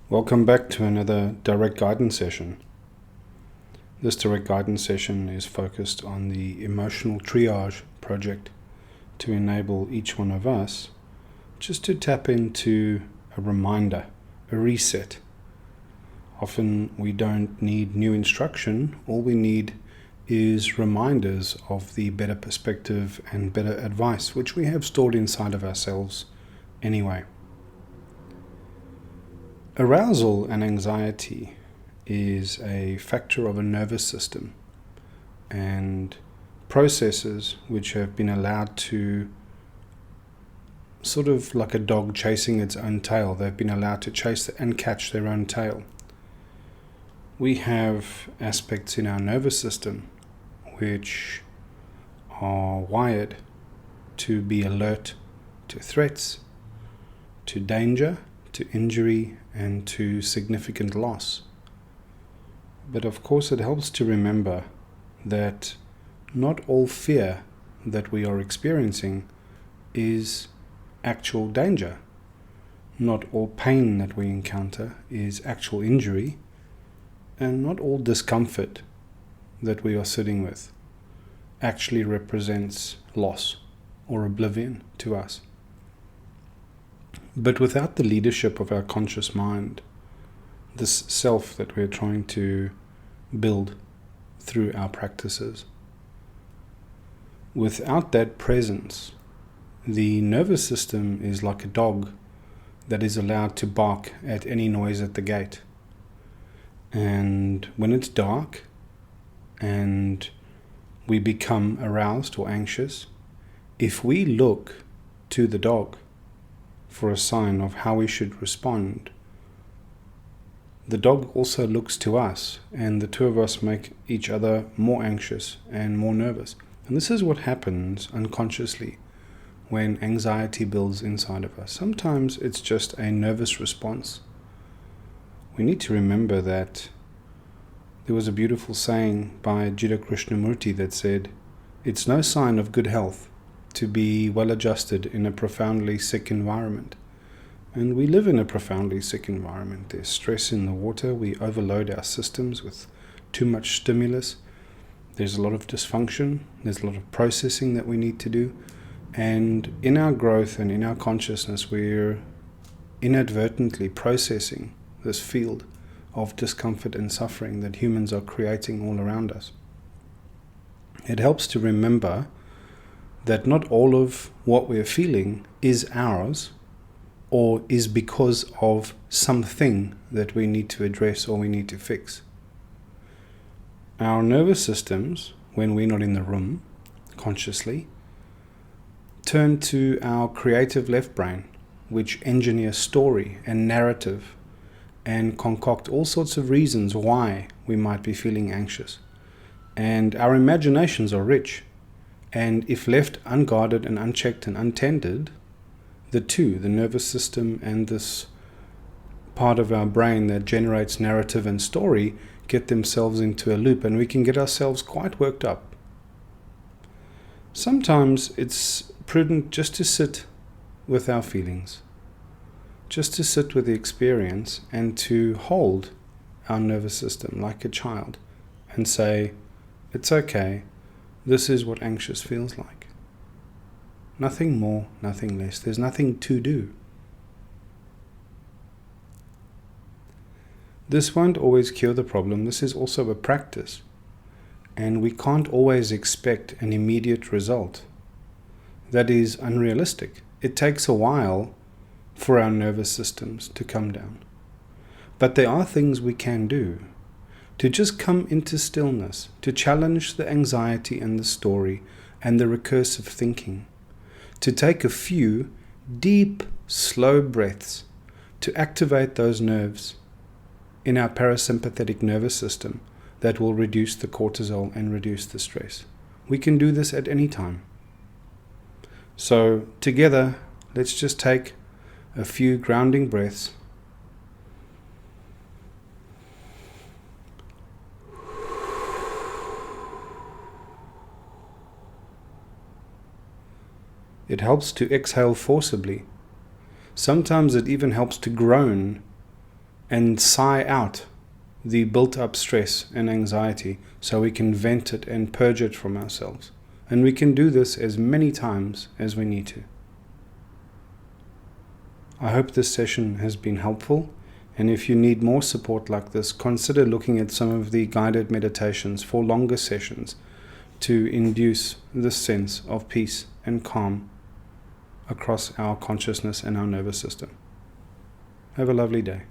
Welcome back to another direct guidance session. This direct guidance session is focused on the emotional triage project to enable each one of us just to tap into a reminder, a reset. Often we don't need new instruction, all we need is reminders of the better perspective and better advice, which we have stored inside of ourselves anyway. Arousal and anxiety is a factor of a nervous system and processes which have been allowed to, sort of like a dog chasing its own tail, they've been allowed to chase and catch their own tail. We have aspects in our nervous system which are wired to be alert to threats, to danger, to injury, and to significant loss. But of course it helps to remember that not all fear that we are experiencing is actual danger. Not all pain that we encounter is actual injury, and not all discomfort that we are sitting with actually represents loss or oblivion to us. But without the leadership of our conscious mind, this self that we're trying to build through our practices, without that presence, the nervous system is like a dog that is allowed to bark at any noise at the gate. And when it's dark and we become aroused or anxious, if we look to the dog for a sign of how we should respond, the dog also looks to us, and the two of us make each other more anxious and more nervous. And this is what happens unconsciously when anxiety builds inside of us. Sometimes it's just a nervous response. We need to remember that there was a beautiful saying by Jiddu Krishnamurti that said, "It's no sign of good health to be well adjusted in a profoundly sick environment." And we live in a profoundly sick environment. There's stress in the water. We overload our systems with too much stimulus. There's a lot of dysfunction. There's a lot of processing that we need to do. And in our growth and in our consciousness, we're inadvertently processing this field of discomfort and suffering that humans are creating all around us. It helps to remember that not all of what we're feeling is ours or is because of something that we need to address or we need to fix. Our nervous systems, when we're not in the room consciously, turn to our creative left brain, which engineers story and narrative and concoct all sorts of reasons why we might be feeling anxious. And our imaginations are rich. And if left unguarded and unchecked and untended, the two, the nervous system and this part of our brain that generates narrative and story, get themselves into a loop, and we can get ourselves quite worked up. Sometimes it's prudent just to sit with our feelings, just to sit with the experience and to hold our nervous system like a child and say, "It's okay. This is what anxious feels like." Nothing more, nothing less. There's nothing to do. This won't always cure the problem. This is also a practice. And we can't always expect an immediate result. That is unrealistic. It takes a while for our nervous systems to come down. But there are things we can do to just come into stillness, to challenge the anxiety and the story and the recursive thinking, to take a few deep, slow breaths to activate those nerves in our parasympathetic nervous system that will reduce the cortisol and reduce the stress. We can do this at any time. So together, let's just take a few grounding breaths. It helps to exhale forcibly. Sometimes it even helps to groan and sigh out the built-up stress and anxiety so we can vent it and purge it from ourselves. And we can do this as many times as we need to. I hope this session has been helpful, and if you need more support like this, consider looking at some of the guided meditations for longer sessions to induce this sense of peace and calm across our consciousness and our nervous system. Have a lovely day.